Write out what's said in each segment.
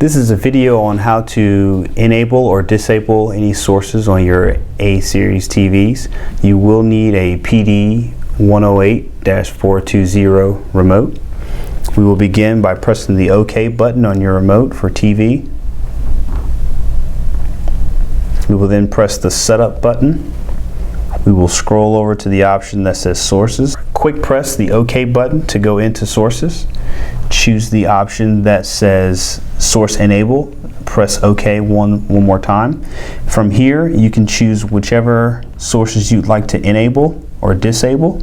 This is a video on how to enable or disable any sources on your A-Series TVs. You will need a PD 108-420 remote. We will begin by pressing the OK button on your remote for TV. We will then press the Setup button. We will scroll over to the option that says Sources. Quick press the OK button to go into Sources. Choose the option that says Source Enable. Press OK one more time. From here, you can choose whichever sources you'd like to enable or disable.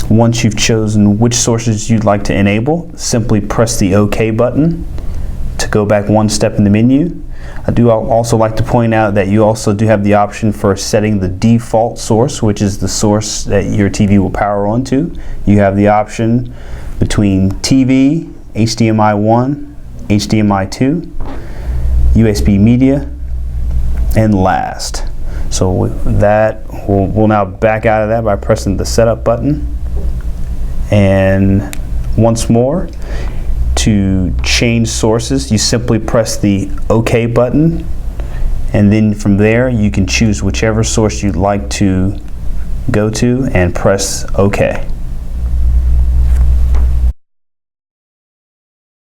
Once you've chosen which sources you'd like to enable, simply press the OK button to go back one step in the menu. I do also like to point out that you also do have the option for setting the default source, which is the source that your TV will power onto. You have the option between TV, HDMI 1, HDMI 2, USB media, and last. So that we'll now back out of that by pressing the Setup button. And once more, to change sources, you simply press the OK button, and then from there you can choose whichever source you'd like to go to and press OK.